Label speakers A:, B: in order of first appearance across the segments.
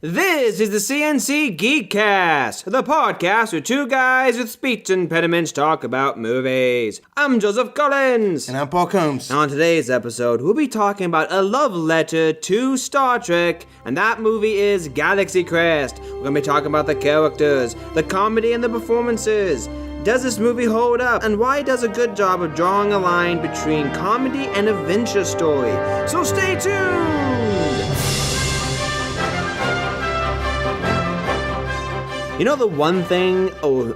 A: This is the CNC Geekcast, the podcast where two guys with speech impediments talk about movies. I'm Joseph Collins.
B: And I'm Paul Combs.
A: On today's episode, we'll be talking about a love letter to Star Trek, and that movie is Galaxy Quest. We're going to be talking about the characters, the comedy, and the performances. Does this movie hold up, and why it does a good job of drawing a line between comedy and adventure story? So stay tuned! You know,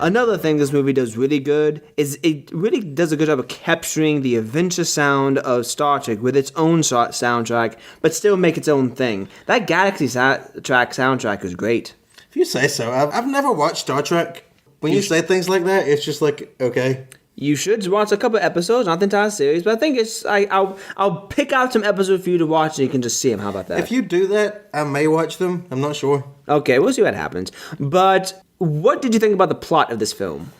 A: another thing this movie does really good is it really does a good job of capturing the adventure sound of Star Trek with its own soundtrack, but still make its own thing. That Galaxy track soundtrack is great.
B: If you say so. I've never watched Star Trek. When you say things like that, it's just like, okay.
A: You should watch a couple episodes, not the entire series, but I think I'll pick out some episodes for you to watch and you can just see them. How about that?
B: If you do that, I may watch them. I'm not sure.
A: Okay, we'll see what happens. But what did you think about the plot of this film?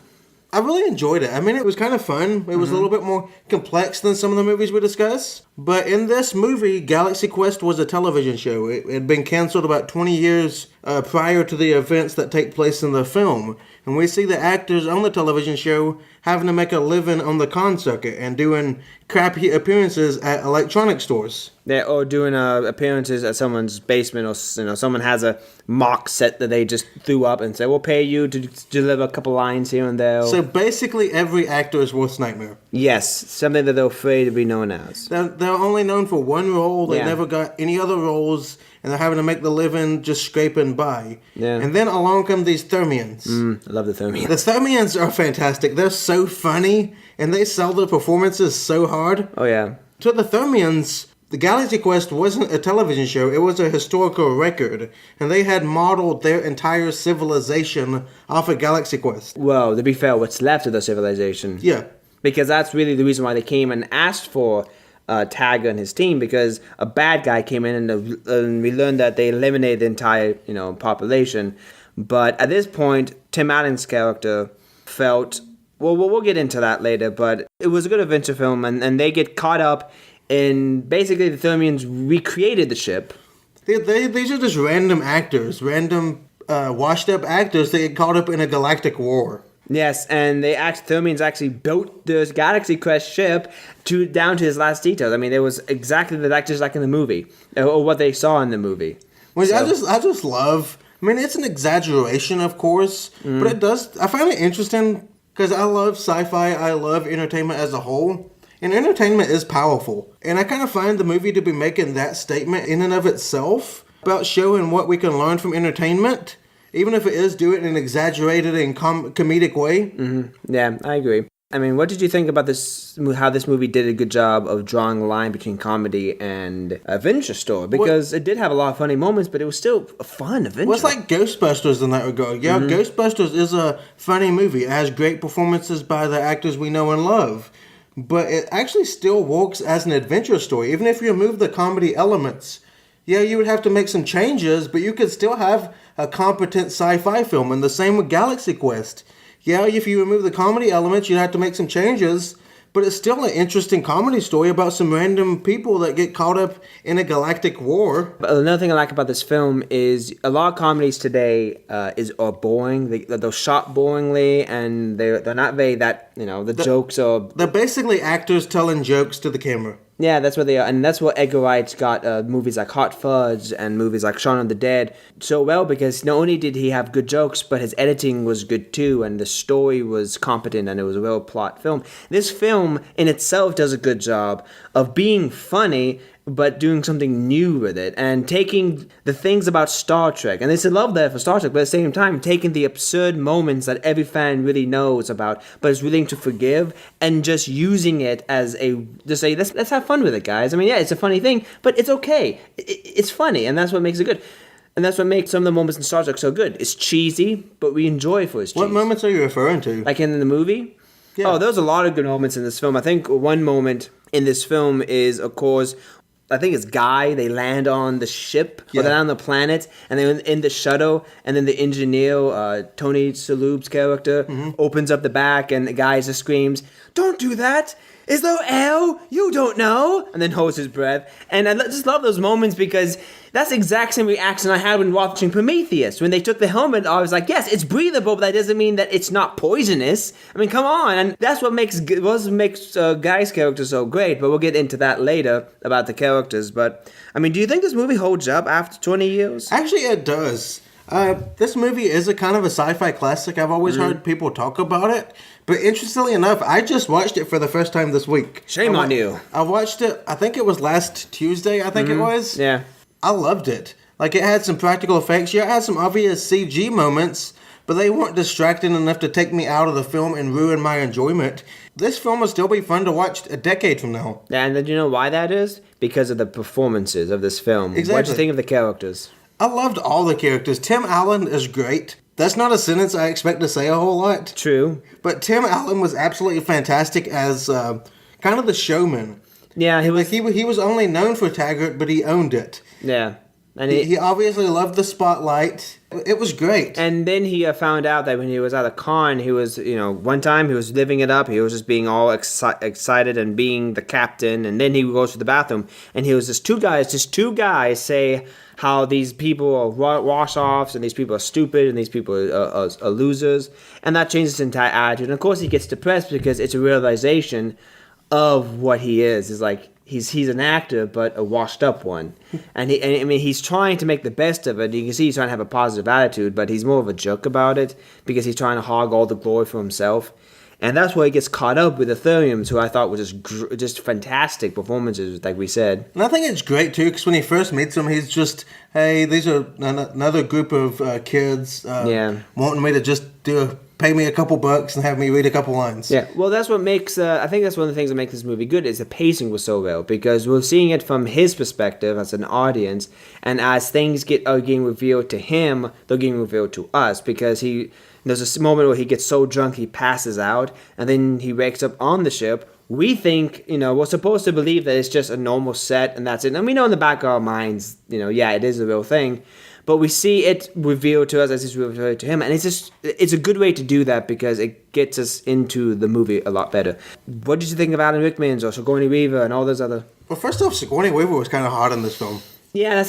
B: I really enjoyed it. I mean, it was kind of fun. It was a little bit more complex than some of the movies we discuss. But in this movie, Galaxy Quest was a television show. It had been canceled about 20 years prior to the events that take place in the film. And we see the actors on the television show having to make a living on the con circuit and doing crappy appearances at electronic stores.
A: Yeah, or doing appearances at someone's basement, or someone has a mock set that they just threw up and say, "We'll pay you to deliver a couple lines here and there."
B: So basically, every actor's worst nightmare.
A: Yes, something that they're afraid to be known as.
B: They're only known for one role. They never got any other roles, and they're having to make the living just scraping by. Yeah. And then along come these Thermians.
A: I love the Thermians.
B: The Thermians are fantastic. They're so funny, and they sell their performances so hard.
A: Oh, yeah.
B: To the Thermians, the Galaxy Quest wasn't a television show. It was a historical record, and they had modeled their entire civilization off of Galaxy Quest.
A: Well, to be fair, what's left of the civilization.
B: Yeah.
A: Because that's really the reason why they came and asked for Tagger and his team, because a bad guy came in and we learned that they eliminated the entire, population. But at this point, Tim Allen's character felt, well, we'll get into that later, but it was a good adventure film, and they get caught up in, basically the Thermians recreated the ship.
B: These are just random actors, washed up actors that get caught up in a galactic war.
A: Yes, and Thermians actually built this Galaxy Quest ship down to his last details. I mean, it was exactly just like in the movie, or what they saw in the movie.
B: Which I just love. I mean, it's an exaggeration, of course, but I find it interesting because I love sci-fi, I love entertainment as a whole, and entertainment is powerful. And I kind of find the movie to be making that statement in and of itself about showing what we can learn from entertainment, even if it is do it in an exaggerated and comedic way.
A: Mm-hmm. Yeah, I agree. I mean, what did you think about this? How this movie did a good job of drawing a line between comedy and adventure story? Because it did have a lot of funny moments, but it was still a fun adventure.
B: Well, it's like Ghostbusters in that regard. Yeah, Ghostbusters is a funny movie. It has great performances by the actors we know and love. But it actually still works as an adventure story. Even if you remove the comedy elements, yeah, you would have to make some changes, but you could still have a competent sci-fi film. And the same with Galaxy Quest. Yeah, if you remove the comedy elements, you'd have to make some changes, but it's still an interesting comedy story about some random people that get caught up in a galactic war.
A: But another thing I like about this film is a lot of comedies today are boring. They're shot boringly, and they're not very jokes are...
B: They're basically actors telling jokes to the camera.
A: Yeah, that's what they are, and that's what Edgar Wright's got movies like Hot Fuzz and movies like Shaun of the Dead so well, because not only did he have good jokes, but his editing was good too, and the story was competent, and it was a well-plot film. This film in itself does a good job of being funny, but doing something new with it, and taking the things about Star Trek, and there's a love there for Star Trek, but at the same time, taking the absurd moments that every fan really knows about, but is willing to forgive, and just using it as let's have fun with it, guys. I mean, yeah, it's a funny thing, but it's okay. It's funny, and that's what makes it good. And that's what makes some of the moments in Star Trek so good. It's cheesy, but we enjoy it for its cheese.
B: What moments are you referring to?
A: Like in the movie? Yeah. Oh, there's a lot of good moments in this film. I think one moment in this film is, of course, I think it's Guy. They land on the ship, or they're on the planet, and they're in the shuttle, and then the engineer, Tony Shalhoub's character, opens up the back, and the guy just screams, "Don't do that! Is there L? You don't know? And then holds his breath. And I just love those moments because that's the exact same reaction I had when watching Prometheus. When they took the helmet, I was like, yes, it's breathable, but that doesn't mean that it's not poisonous. I mean, come on. And that's what makes Guy's character so great, but we'll get into that later about the characters. But, I mean, do you think this movie holds up after 20 years?
B: Actually, it does. This movie is a kind of a sci-fi classic. I've always heard people talk about it. But interestingly enough, I just watched it for the first time this week.
A: Shame on you.
B: I watched it, I think it was last Tuesday, I think it was.
A: Yeah.
B: I loved it. Like, it had some practical effects. Yeah, it had some obvious CG moments, but they weren't distracting enough to take me out of the film and ruin my enjoyment. This film will still be fun to watch a decade from now.
A: Yeah, and do you know why that is? Because of the performances of this film.
B: Exactly.
A: What do you think of the characters?
B: I loved all the characters. Tim Allen is great. That's not a sentence I expect to say a whole lot.
A: True.
B: But Tim Allen was absolutely fantastic as kind of the showman.
A: Yeah, he was.
B: Like he was only known for Taggart, but he owned it.
A: Yeah. And
B: he obviously loved the spotlight. It was great.
A: And then he found out that when he was at a con, he was, one time he was living it up. He was just being all excited and being the captain. And then he goes to the bathroom, and he was just two guys say how these people are wash-offs, and these people are stupid, and these people are losers. And that changes his entire attitude. And of course he gets depressed because it's a realization of what he is. It's like, he's an actor, but a washed-up one. And he's trying to make the best of it. You can see he's trying to have a positive attitude, but he's more of a jerk about it because he's trying to hog all the glory for himself. And that's where he gets caught up with Ethereums, who I thought were just fantastic performances, like we said.
B: And I think it's great, too, because when he first meets them, he's just, hey, these are another group of kids wanting me to just pay me a couple bucks and have me read a couple lines.
A: Yeah, well, that's what makes, I think that's one of the things that makes this movie good, is the pacing was so well, because we're seeing it from his perspective as an audience, and as things are getting revealed to him, they're getting revealed to us, because there's a moment where he gets so drunk he passes out, and then he wakes up on the ship. We think, we're supposed to believe that it's just a normal set, and that's it. And we know in the back of our minds, it is a real thing. But we see it revealed to us as it's revealed to him. And it's a good way to do that because it gets us into the movie a lot better. What did you think of Alan Rickman's or Signourney Weaver and all those other...
B: Well, first off, Signourney Weaver was kind of hot in this film.
A: Yeah,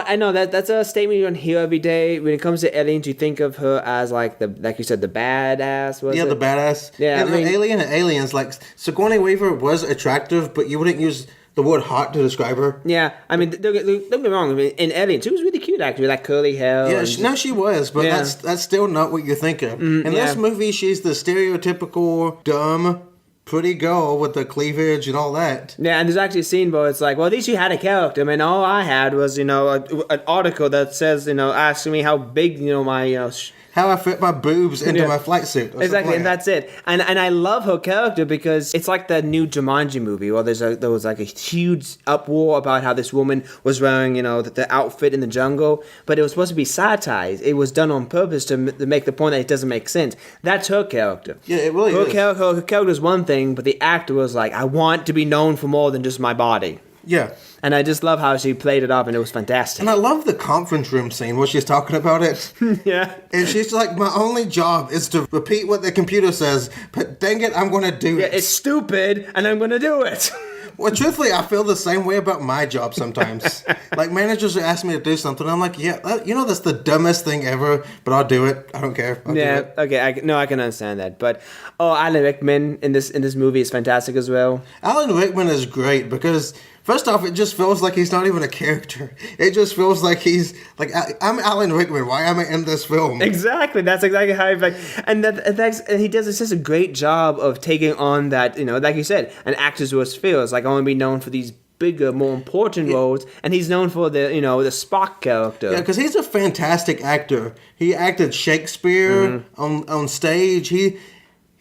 A: I know that's a statement you don't hear every day. When it comes to aliens, you think of her as like you said, the badass.
B: The badass. Yeah, and Alien and Aliens, like Sigourney Weaver was attractive, but you wouldn't use the word hot to describe her.
A: Yeah, I mean, don't get me wrong. I mean, in Aliens, she was really cute, actually, with that curly hair.
B: Yeah, she was, but that's still not what you think of. In this movie, she's the stereotypical dumb pretty girl with the cleavage and all that.
A: Yeah, and there's actually a scene where it's like, well, at least you had a character. I mean, all I had was, an article that says, asking me how big, my,
B: how I fit my boobs into my flight suit.
A: Exactly, and that's it. And I love her character because it's like the new Jumanji movie where there was like a huge uproar about how this woman was wearing, the outfit in the jungle, but it was supposed to be satire. It was done on purpose to make the point that it doesn't make sense. That's her character.
B: Yeah, it really is.
A: Her character is one thing, but the actor was like, I want to be known for more than just my body.
B: Yeah.
A: And I just love how she played it up, and it was fantastic.
B: And I love the conference room scene where she's talking about it.
A: Yeah.
B: And she's like, my only job is to repeat what the computer says, but dang it, I'm going to do it.
A: Yeah, it's stupid, and I'm going to do it.
B: Well, truthfully, I feel the same way about my job sometimes. Like, managers will ask me to do something, I'm like, yeah, that's the dumbest thing ever, but I'll do it. I don't care. I'll do it.
A: Okay, I can understand that. But, Alan Rickman in this movie is fantastic as well.
B: Alan Rickman is great because... First off, it just feels like he's not even a character. It just feels like he's like, I'm Alan Rickman. Why am I in this film?
A: Exactly. That's exactly how I feel. And he does such a great job of taking on that, like you said, an actor's worst fears. Like, I want to be known for these bigger, more important roles, and he's known for the Spock character.
B: Yeah, because he's a fantastic actor. He acted Shakespeare on stage.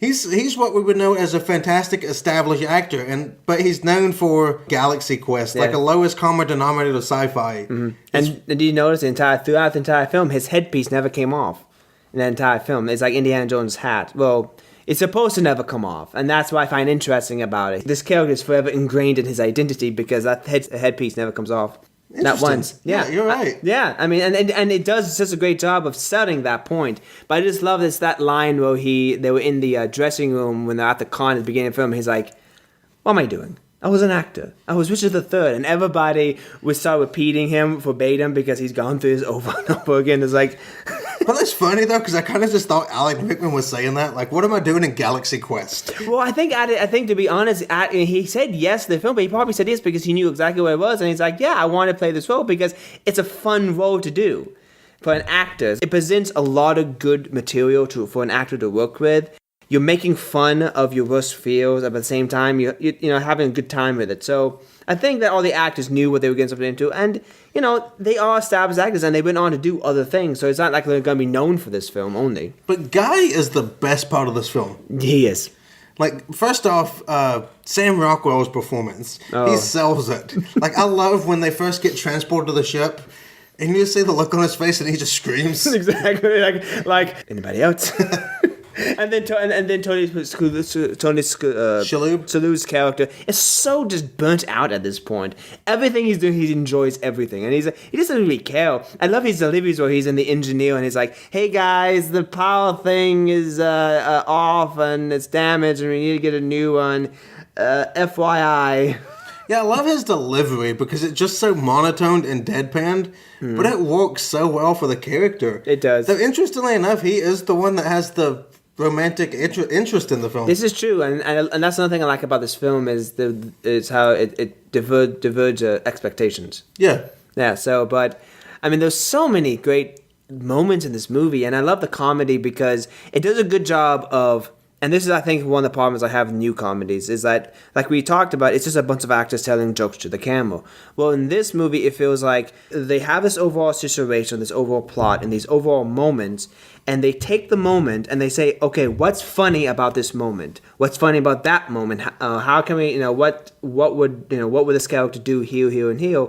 B: He's what we would know as a fantastic established actor, but he's known for Galaxy Quest, like a lowest common denominator of sci-fi.
A: Mm-hmm. And did you notice throughout the entire film, his headpiece never came off in the entire film? It's like Indiana Jones' hat. Well, it's supposed to never come off, and that's what I find interesting about it. This character is forever ingrained in his identity because that headpiece never comes off. Not once.
B: Yeah, you're right.
A: I mean, and it does such a great job of setting that point. But I just love that line where they were in the dressing room when they're at the con at the beginning of the film. He's like, what am I doing? I was an actor. I was Richard III. And everybody would start repeating him verbatim because he's gone through this over and over again. It's like...
B: But that's funny, though, because I kind of just thought Alan Rickman was saying that. Like, what am I doing in Galaxy Quest?
A: Well, I think to be honest, he said yes to the film, but he probably said yes because he knew exactly what it was. And he's like, yeah, I want to play this role because it's a fun role to do. For an actor, it presents a lot of good material for an actor to work with. You're making fun of your worst fears, but at the same time, you're having a good time with it. So I think that all the actors knew what they were getting something into, and they are established actors, and they went on to do other things. So it's not like they're going to be known for this film only.
B: But Guy is the best part of this film.
A: He is.
B: Like, first off, Sam Rockwell's performance.
A: Oh.
B: He sells it. Like, I love when they first get transported to the ship, and you see the look on his face, and he just screams.
A: Exactly. Like anybody else? And then Tony Shalhoub's character is so just burnt out at this point. Everything he's doing, he enjoys everything, and he doesn't really care. I love his deliveries where he's in the engineer and he's like, "Hey guys, the power thing is off and it's damaged, and we need to get a new one. FYI."
B: Yeah, I love his delivery because it's just so monotoned and deadpanned, but it works so well for the character.
A: It does.
B: So interestingly enough, he is the one that has the romantic interest in the film.
A: This is true, and that's another thing I like about this film is how it diverges expectations.
B: Yeah.
A: Yeah. So, but I mean, there's so many great moments in this movie, and I love the comedy because it does a good job of. And this is, I think, one of the problems I have with new comedies, is that, like we talked about, it's just a bunch of actors telling jokes to the camera. Well, in this movie, it feels like they have this overall situation, this overall plot, and these overall moments, and they take the moment and they say, okay, what's funny about this moment? What's funny about that moment? How can we, what would this character do here, and here?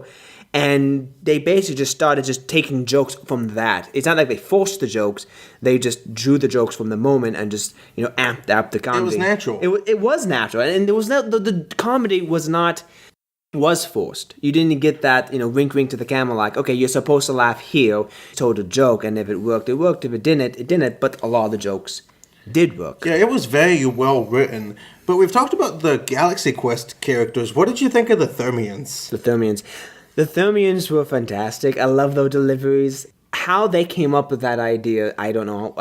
A: And they basically just started just taking jokes from that. It's not like they forced the jokes; they just drew the jokes from the moment and just amped up the comedy.
B: It was natural.
A: It was natural, and there was the comedy was forced. You didn't get that wink wink to the camera like, okay, you're supposed to laugh here. Told a joke, and if it worked, it worked. If it didn't, it didn't. But a lot of the jokes did work.
B: Yeah, it was very well written. But we've talked about the Galaxy Quest characters. What did you think of the Thermians?
A: The Thermians were fantastic. I love their deliveries. How they came up with that idea, I don't know.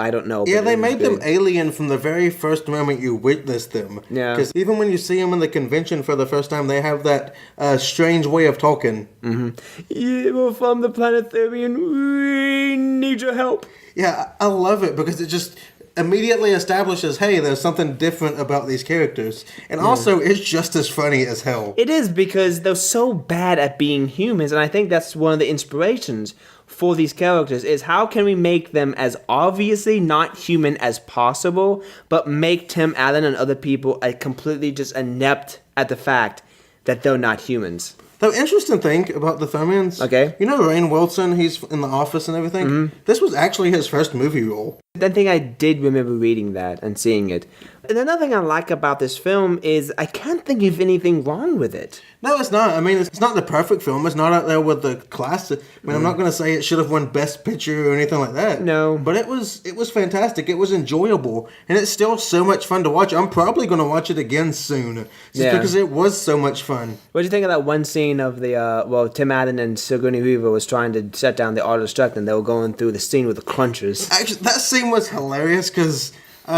B: Yeah, they made them alien from the very first moment you witnessed them.
A: Yeah.
B: Because even when you see them in the convention for the first time, they have that strange way of talking.
A: Mm-hmm. Yeah, we're from the planet Thermian. We need your help.
B: Yeah, I love it because it just immediately establishes, hey, there's something different about these characters. And also, it's just as funny as hell.
A: It is, because they're so bad at being humans, and I think that's one of the inspirations for these characters, is how can we make them as obviously not human as possible, but make Tim Allen and other people completely just inept at the fact that they're not humans.
B: The interesting thing about the Thermians,
A: okay,
B: Rainn Wilson, he's in The Office and everything, this was actually his first movie role.
A: I think I did remember reading that and seeing it. And another thing I like about this film is I can't think of anything wrong with it.
B: No, it's not. I mean, it's not the perfect film. It's not out there with the classic. I mean, I'm not going to say it should have won Best Picture or anything like that.
A: No.
B: But it was fantastic. It was enjoyable. And it's still so much fun to watch. I'm probably going to watch it again soon. Just because it was so much fun.
A: What do you think of that one scene of the, Tim Allen and Signourney Weaver was trying to shut down the auto-destruct, and they were going through the scene with the crunchers?
B: Actually, that scene was hilarious because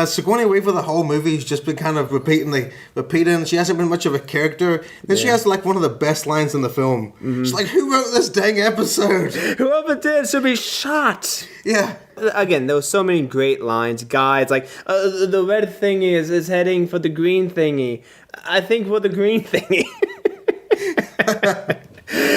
B: Sigourney Weaver, the whole movie, has just been kind of repeating. She hasn't been much of a character. Then she has like one of the best lines in the film. She's like, "Who wrote this dang episode?
A: Whoever did should be shot."
B: Yeah.
A: Again, there were so many great lines. Guys, like, the red thingy is heading for the green thingy. I think for the green thingy.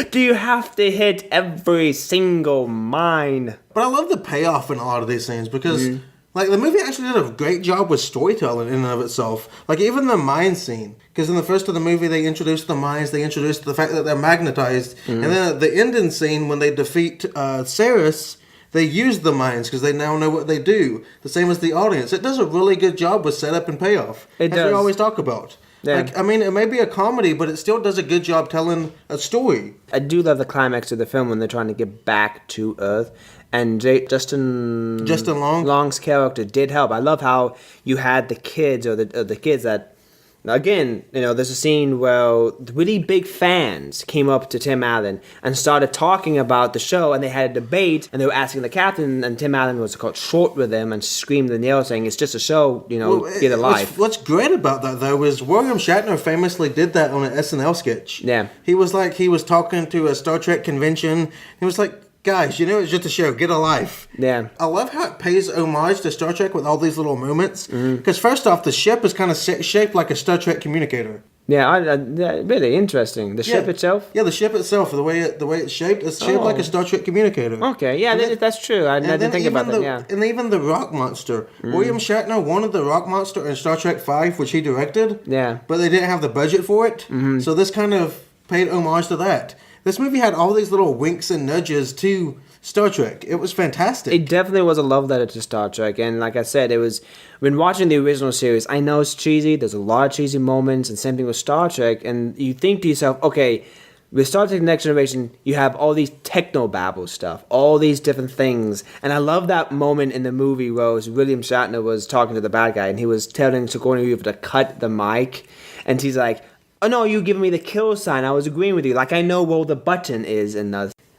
A: Do you have to hit every single mine?
B: But I love the payoff in a lot of these scenes because, like, the movie actually did a great job with storytelling in and of itself. Like, even the mine scene. Because in the first of the movie, they introduced the mines, they introduced the fact that they're magnetized. And then at the ending scene, when they defeat Ceres, they use the mines because they now know what they do. The same as the audience. It does a really good job with setup and payoff.
A: It does.
B: As we always talk about.
A: Yeah.
B: Like, I mean, it may be a comedy, but it still does a good job telling a story.
A: I do love the climax of the film when they're trying to get back to Earth. And Justin
B: Long's
A: character did help. I love how you had the kids, or the kids that Again, there's a scene where the really big fans came up to Tim Allen and started talking about the show, and they had a debate, and they were asking the captain, and Tim Allen was caught short with them and screamed and yelled, saying, "It's just a show, get a life."
B: What's great about that, though, is William Shatner famously did that on an SNL sketch.
A: Yeah.
B: He was talking to a Star Trek convention. He was like, "Guys, it's just a show. Get a life."
A: Yeah.
B: I love how it pays homage to Star Trek with all these little moments. Because first off, the ship is kind of shaped like a Star Trek communicator.
A: Yeah, really interesting. The ship itself?
B: Yeah, the ship itself, the way it's shaped like a Star Trek communicator.
A: Okay, yeah, that's true. I didn't think about that, yeah.
B: And even the rock monster. William Shatner wanted the rock monster in Star Trek V, which he directed.
A: Yeah.
B: But they didn't have the budget for it. So this kind of paid homage to that. This movie had all these little winks and nudges to Star Trek. It was fantastic.
A: It definitely was a love letter to Star Trek, and like I said, it was when watching the original series. I know it's cheesy. There's a lot of cheesy moments, and same thing with Star Trek. And you think to yourself, okay, with Star Trek: Next Generation, you have all these techno-babble stuff, all these different things, and I love that moment in the movie where William Shatner was talking to the bad guy, and he was telling Sigourney Weaver to cut the mic, and he's like, "Oh no, you giving me the kill sign. I was agreeing with you. Like I know where the button is." And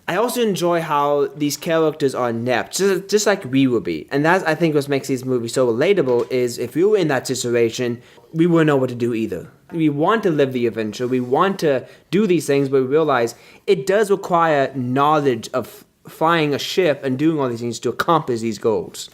A: I also enjoy how these characters are inept, just like we would be. And that's, I think, what makes these movies so relatable is if we were in that situation, we wouldn't know what to do either. We want to live the adventure. We want to do these things, but we realize it does require knowledge of flying a ship and doing all these things to accomplish these goals.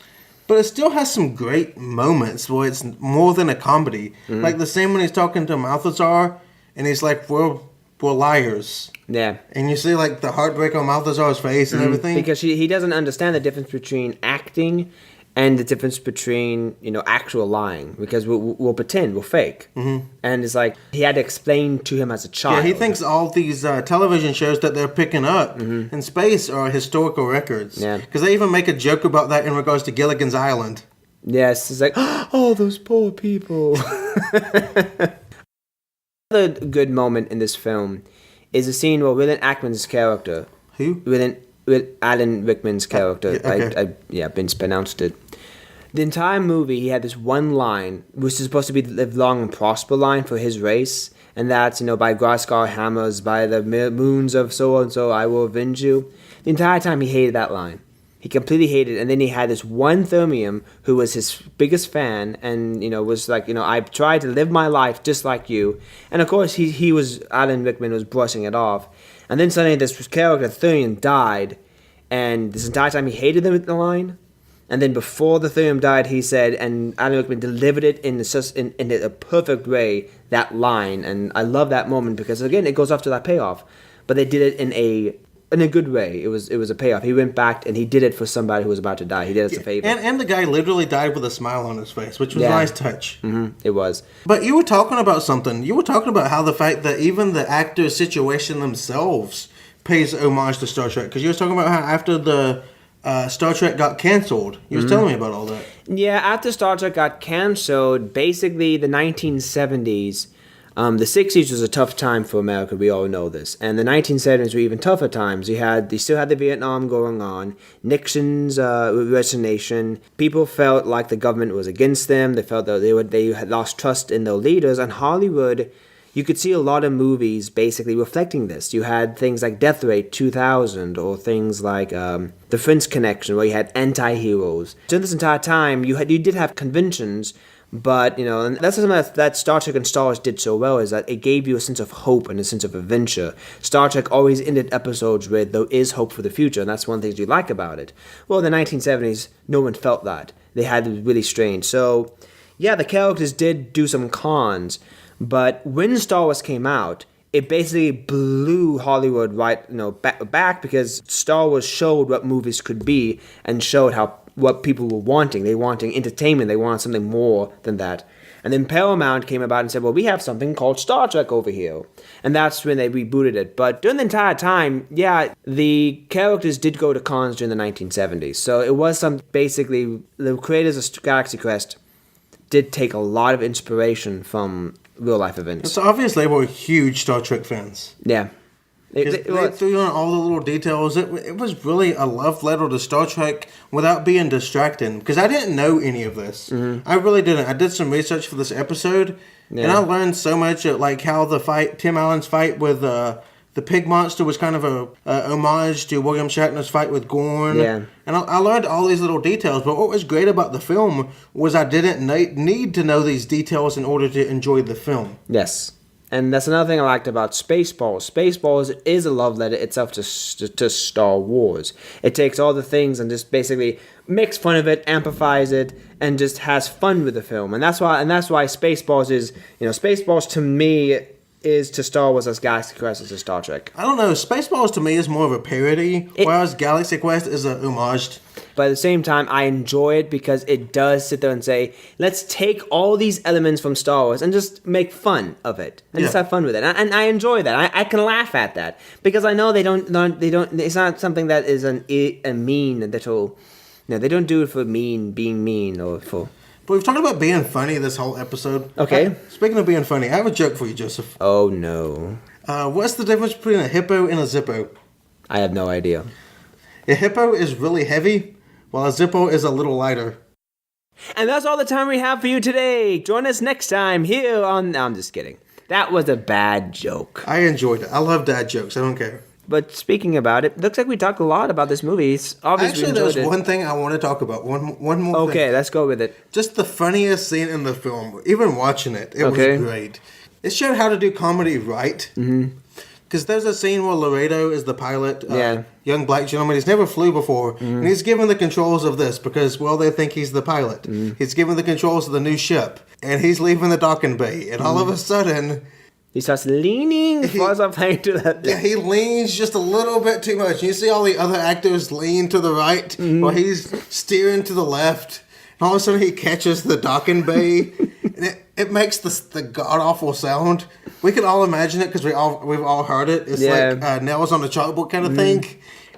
B: But it still has some great moments where it's more than a comedy. Like the same when he's talking to Malthazar, and he's like, we're liars.
A: Yeah.
B: And you see like the heartbreak on Malthazar's face and everything.
A: Because he doesn't understand the difference between acting and the difference between, actual lying. Because we'll pretend, we'll fake. And it's like, he had to explain to him as a child.
B: Yeah, he thinks all these television shows that they're picking up in space are historical records.
A: Yeah.
B: Because they even make a joke about that in regards to Gilligan's Island.
A: Yes, it's like, oh, those poor people. Another good moment in this film is a scene where William Ackman's character...
B: Who?
A: Alan Rickman's character.
B: Okay.
A: I mispronounced it. The entire movie, he had this one line, which is supposed to be the live long and prosper line for his race. And that's, by Graskar hammers, by the moons of so-and-so, I will avenge you. The entire time he hated that line. He completely hated it. And then he had this one Thermium who was his biggest fan and, was like, I tried to live my life just like you. And of course, Alan Rickman was brushing it off. And then suddenly this character, Thermium, died. And this entire time he hated the line. And then before the Thermium died, he said, and Alan Rickman delivered it in a perfect way, that line. And I love that moment because, again, it goes off to that payoff. But they did it in a good way. It was a payoff. He went back and he did it for somebody who was about to die. He did us a favor.
B: And the guy literally died with a smile on his face, which was a nice touch.
A: It was.
B: But you were talking about something. You were talking about how the fact that even the actors' situation themselves pays homage to Star Trek. Because you were talking about how after the Star Trek got canceled, you was telling me about all that.
A: Yeah, after Star Trek got canceled, basically the 1970s... the 60s was a tough time for America, we all know this. And the 1970s were even tougher times. They still had the Vietnam going on, Nixon's resignation. People felt like the government was against them. They felt that they had lost trust in their leaders. And Hollywood, you could see a lot of movies basically reflecting this. You had things like Death Rate 2000 or things like The French Connection, where you had anti-heroes. During this entire time, you did have conventions. But, and that's something that Star Trek and Star Wars did so well, is that it gave you a sense of hope and a sense of adventure. Star Trek always ended episodes with, there is hope for the future, and that's one of the things you like about it. Well, in the 1970s, no one felt that. They had it really strange. So, yeah, the characters did do some cons, but when Star Wars came out, it basically blew Hollywood back because Star Wars showed what movies could be and showed what people were wanting. They were wanting entertainment. They wanted something more than that. And then Paramount came about and said, well, we have something called Star Trek over here. And that's when they rebooted it. But during the entire time, yeah, the characters did go to cons during the 1970s. So it was basically, the creators of Galaxy Quest did take a lot of inspiration from real life events.
B: So obviously we're huge Star Trek fans.
A: Yeah. It
B: They
A: was.
B: threw on all the little details. It was really a love letter to Star Trek without being distracting. Because I didn't know any of this. I really didn't. I did some research for this episode, and I learned so much, like how the fight, Tim Allen's fight with the pig monster was kind of a homage to William Shatner's fight with Gorn.
A: Yeah.
B: And I learned all these little details. But what was great about the film was I didn't need to know these details in order to enjoy the film.
A: Yes. And that's another thing I liked about Spaceballs. Spaceballs is a love letter itself to Star Wars. It takes all the things and just basically makes fun of it, amplifies it, and just has fun with the film. And that's why Spaceballs is, Spaceballs to me is to Star Wars as Galaxy Quest is to Star Trek.
B: I don't know. Spaceballs to me is more of a parody, whereas Galaxy Quest is a homage.
A: But at the same time, I enjoy it because it does sit there and say, let's take all these elements from Star Wars and just make fun of it. And just have fun with it. And I enjoy that. I can laugh at that. Because I know they don't, it's not something that is a mean little, they don't do it for being mean or for...
B: But we've talked about being funny this whole episode.
A: Okay.
B: Speaking of being funny, I have a joke for you, Joseph.
A: Oh, no.
B: What's the difference between a hippo and a Zippo?
A: I have no idea.
B: A hippo is really heavy, while a Zippo is a little lighter.
A: And that's all the time we have for you today. Join us next time here on... No, I'm just kidding. That was a bad joke.
B: I enjoyed it. I love dad jokes. I don't care.
A: But speaking about it, looks like we talked a lot about this movie. Obviously,
B: Actually, there's one thing I want to talk about. One more thing.
A: Okay, let's go with it.
B: Just the funniest scene in the film. Even watching it, it was great. It showed how to do comedy right. Because there's a scene where Laredo is the pilot, young black gentleman. He's never flew before. And he's given the controls of this because, well, they think he's the pilot. He's given the controls of the new ship. And he's leaving the docking bay. And all of a sudden...
A: He starts leaning to that.
B: Yeah, he leans just a little bit too much. You see all the other actors lean to the right while he's steering to the left. And all of a sudden he catches the docking bay. And it makes the god-awful sound. We can all imagine it because we've all heard it. It's like nails on a chalkboard kind of thing.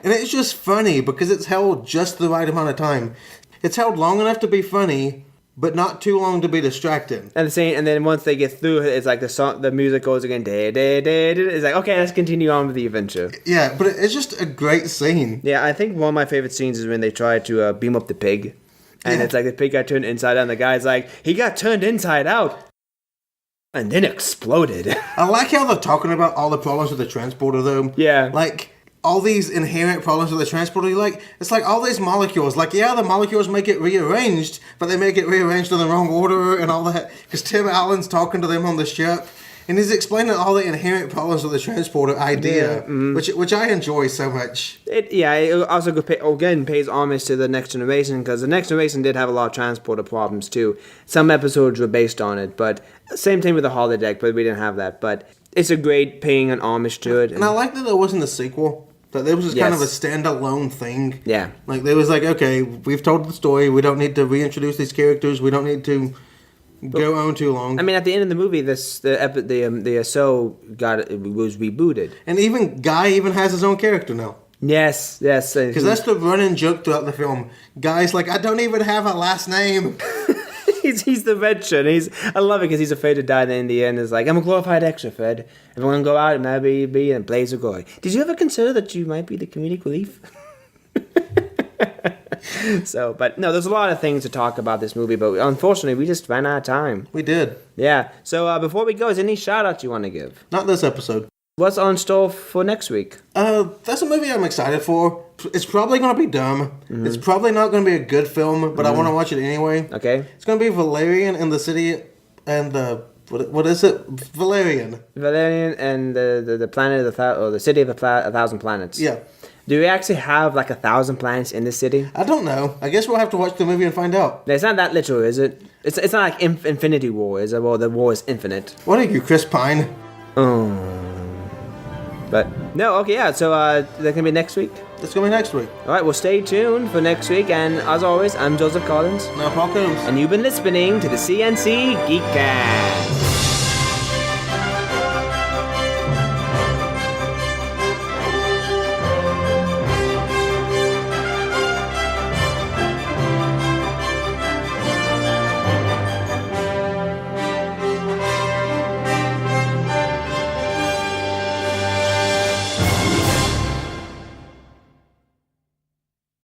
B: And it's just funny because it's held just the right amount of time. It's held long enough to be funny, but not too long to be distracting.
A: And then once they get through, it's like the music goes again. It's like, okay, let's continue on with the adventure.
B: Yeah, but it's just a great scene.
A: Yeah, I think one of my favorite scenes is when they try to beam up the pig. And it's like the pig got turned inside out, and the guy's like, he got turned inside out. And then exploded.
B: I like how they're talking about all the problems with the transporter, though.
A: Yeah.
B: Like... all these inherent problems with the transporter, it's like all these molecules. Like, yeah, the molecules make it rearranged, but they make it rearranged in the wrong order and all that. Because Tim Allen's talking to them on the ship, and he's explaining all the inherent problems with the transporter idea, which I enjoy so much.
A: It also pays homage to the Next Generation, because the Next Generation did have a lot of transporter problems too. Some episodes were based on it, but same thing with the holodeck, but we didn't have that. But it's a great paying an homage to it.
B: And I like that there wasn't a sequel. That there was just kind of a standalone thing.
A: Yeah.
B: Like, they was like, okay, we've told the story. We don't need to reintroduce these characters. We don't need to go on too long.
A: I mean, at the end of the movie, the SO was rebooted.
B: And even Guy has his own character now.
A: Yes.
B: Because that's the running joke throughout the film. Guy's like, I don't even have a last name.
A: He's the veteran. I love it because he's afraid to die. Then in the end, it's like, I'm a glorified extra, Fred. If I want to go out, it might be in blaze of glory. Did you ever consider that you might be the comedic relief? But no, there's a lot of things to talk about this movie, but unfortunately, we just ran out of time.
B: We did.
A: Yeah. So before we go, is there any shout-outs you want to give?
B: Not this episode.
A: What's on store for next week?
B: That's a movie I'm excited for. It's probably going to be dumb. It's probably not going to be a good film, but I want to watch it anyway.
A: Okay.
B: It's going to be Valerian and the City and the... What is it? Valerian
A: and the planet of the City of a Thousand Planets.
B: Yeah.
A: Do we actually have like 1,000 planets in this city?
B: I don't know. I guess we'll have to watch the movie and find out.
A: It's not that literal, is it? It's not like Infinity War, is it? Well, the war is infinite.
B: What are you, Chris Pine?
A: But no, okay, yeah. So that can be next week.
B: It's gonna be next week.
A: All right, well, stay tuned for next week. And as always, I'm Joseph Collins.
B: No, Paul Coombs.
A: And you've been listening to the CNC Geekcast.